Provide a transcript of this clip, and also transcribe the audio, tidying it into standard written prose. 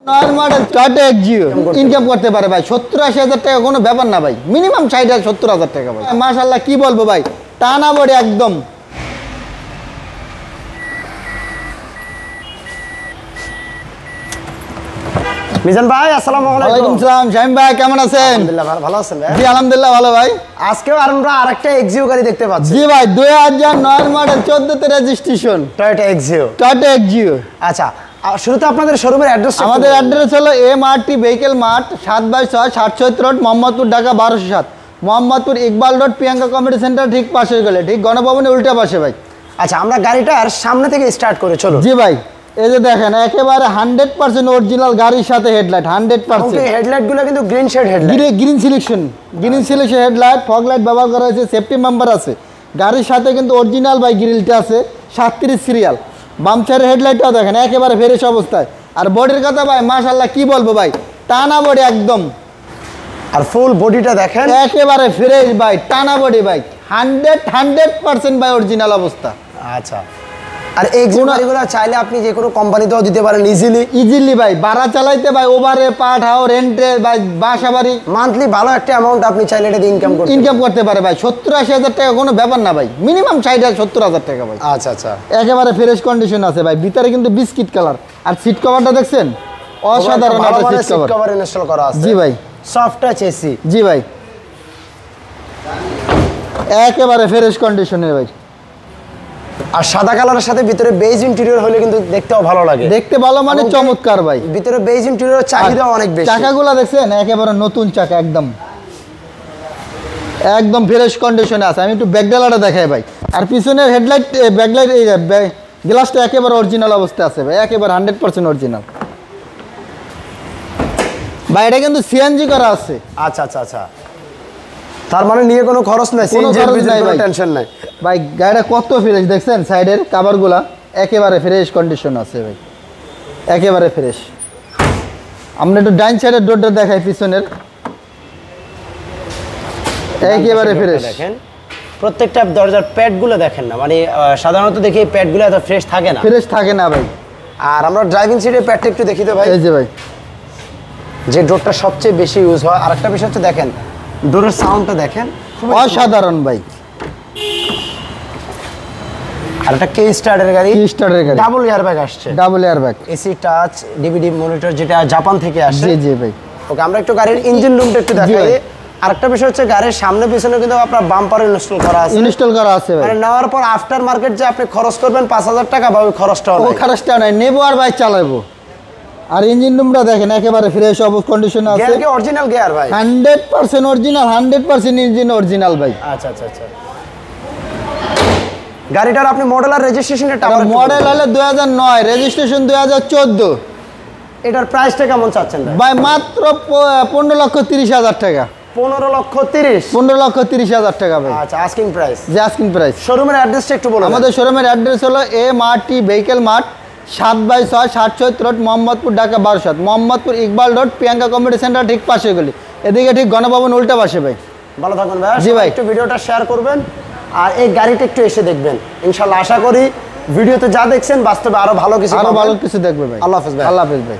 নয় model Toyota Axio income করতে পারে ভাই 70-80 হাজার টাকা কোনো ব্যাপার না ভাই, মিনিমাম 60-70 হাজার টাকা ভাই। মাশাআল্লাহ কি বলবো ভাই, টানা বডি একদম। মিজান ভাই আসসালামু আলাইকুম। ওয়ালাইকুম সালাম। শামিম ভাই কেমন আছেন? আলহামদুলিল্লাহ ভালো আছেন ভাই? জি আলহামদুলিল্লাহ ভালো ভাই। আজকেও আমরা আরেকটা এক্সিও গাড়ি দেখতে পাচ্ছি। জি ভাই 2009 মডেল 14 তে registration Toyota Axio. Toyota Axio. আচ্ছা শুরুতে আপনাদের শোরুমের অ্যাড্রেস। আমাদের অ্যাড্রেস হলো MRT vehicle mart 7/6 67 road Mohammadpur Dhaka 1207, Mohammadpur Iqbal road Priyanka community centre ঠিক পাশে গেলে ঠিক গণভবনের উল্টা পাশে ভাই। আচ্ছা আমরা গাড়িটার সামনে থেকে স্টার্ট করে চলো। জি ভাই এই যে দেখেন একেবারে 100% অরিজিনাল গাড়ির সাথে হেডলাইট 100%। হেডলাইট গুলো কিন্তু green shade headlight, green selection headlight, fog light ব্যবহার করা হয়েছে, সেফটি মেম্বার আছে গাড়ির সাথে কিন্তু অরিজিনাল ভাই গ্রিলটা আছে 37 সিরিয়াল। বাম সাইডের হেডলাইটটাও দেখেন একেবারে ফ্রেশ অবস্থায়। আর বডির কথা ভাই মাশাআল্লাহ কি বলবো ভাই, টানা বডি একদম। আর ফুল বডিটা দেখেন একেবারে ফ্রেশ ভাই, টানা বডি ভাই 100% ভাই অরিজিনাল অবস্থা। আচ্ছা আর এক্সিও গাড়িগুলো চাইলে আপনি যে কোনো কোম্পানিতেও দিতে পারেন ইজিলি ভাই, ভাড়া চালাইতে ভাই, ওভারে পাঠাও রেন্টে ভাই, বাসা বাড়ি মান্থলি ভালো একটা অ্যামাউন্ট আপনি চাইলে এটা ইনকাম করতে পারে ভাই। 70-80 হাজার টাকা কোনো ব্যাপার না ভাই, মিনিমাম 60-70 হাজার টাকা ভাই। আচ্ছা আচ্ছা একেবারে ফ্রেশ কন্ডিশন আছে ভাই। ভিতরে কিন্তু বিস্কিট কালার। আর সিট কভারটা দেখছেন অসাধারণ একটা সিট কভার ইনস্টল করা আছে। জি ভাই সফট টাচ এসি। জি ভাই একেবারে ফ্রেশ কন্ডিশনে ভাই। আর সাদা কালারের সাথে ভিতরে বেজ ইন্টেরিয়র হলে কিন্তু দেখতেও ভালো লাগে। দেখতে ভালো মানে চমৎকার ভাই। ভিতরে বেজ ইন্টেরিয়র চাহিদা অনেক বেশি। চাকাগুলো দেখছেন একেবারে নতুন চাকা একদম ফ্রেশ কন্ডিশনে আছে। আমি একটু ব্যাকডালাটা দেখাই ভাই। আর পিছনের হেডলাইট ব্যাকলাইট এই গ্লাসটা একেবারে অরিজিনাল অবস্থায় আছে ভাই, একেবারে 100% অরিজিনাল ভাই। এটা কিন্তু সিএনজি করা আছে। আচ্ছা আচ্ছা আচ্ছা তার মানে নিয়ে কোনো খরচ নাই, কোনো টেনশন নাই ভাই। গাড়িটা কত ফ্রেশ দেখছেন, সাইডের কভারগুলা একেবারে ফ্রেশ কন্ডিশন আছে ভাই, একেবারে ফ্রেশ। আমরা একটু ডাইন সাইডের ডোরটা দেখাই পিছনের, একেবারে ফ্রেশ। দেখেন প্রত্যেকটা দরজার প্যাডগুলো দেখেন না, মানে সাধারণত দেখি এই প্যাডগুলো এত ফ্রেশ থাকে না ভাই। আর আমরা ড্রাইভিং সিটের প্যাডটা একটু দেখি তো ভাই। এই যে ভাই যে ডোরটা সবচেয়ে বেশি ইউজ হয়। আরেকটা বিষয় হচ্ছে দেখেন ডোরের সাউন্ডটা দেখেন অসাধারণ ভাই। আর একটা কে স্টার্টের গাড়ি, ডাবল এয়ারব্যাগ আসছে, এসি টাচ ডিভিডি মনিটর যেটা জাপান থেকে আসছে। জি ভাই ওকে আমরা একটু গাড়ির ইঞ্জিন রুমটা একটু দেখাই। আরেকটা বিষয় হচ্ছে গাড়ির সামনে পিছনে কিন্তু আপনার বাম্পার ইনস্টল করা আছে ভাই। মানে নেওয়ার পর আফটার মার্কেট যে আপনি খরচ করবেন 5,000 টাকা বা ওই খরচটাও নাই, নেবো আর ভাই চালাবো। আর ইঞ্জিন রুমটা দেখেন একেবারে ফ্রেশ কন্ডিশনে আছে। গিয়ার কি অরিজিনাল গিয়ার ভাই? 100% অরিজিনাল, 100% ইঞ্জিন অরিজিনাল ভাই। আচ্ছা আচ্ছা আচ্ছা গাড়িটার আপনি মডেল আর রেজিস্ট্রেশনের মডেল হলো 2009, রেজিস্ট্রেশন 2014। এটার প্রাইসটা কেমন চাচ্ছেন ভাই? মাত্র 15,30,000 টাকা। 15,30,000 টাকা ভাই। আচ্ছা আস্কিং প্রাইস। যে আস্কিং প্রাইস। শোরুমের অ্যাড্রেসটা একটু বলুন। আমাদের শোরুমের অ্যাড্রেস হলো MRT vehicle mart 7/6 67 road Mohammadpur Dhaka 1207, Mohammadpur Iqbal road Priyanka community centre ঠিক পাশে গলি, এদিকে ঠিক গণভবন উল্টা পাশে ভাই। ভালো থাকুন ভাই। জি ভাই একটু ভিডিওটা শেয়ার করবেন আর এই গাড়িটা একটু এসে দেখবেন। ইনশাআল্লাহ আশা করি ভিডিওতে যা দেখছেন বাস্তবে আরো ভালো কিছু দেখবে ভাই। আল্লাহ হাফেজ ভাই। আল্লাহ হাফেজ ভাই।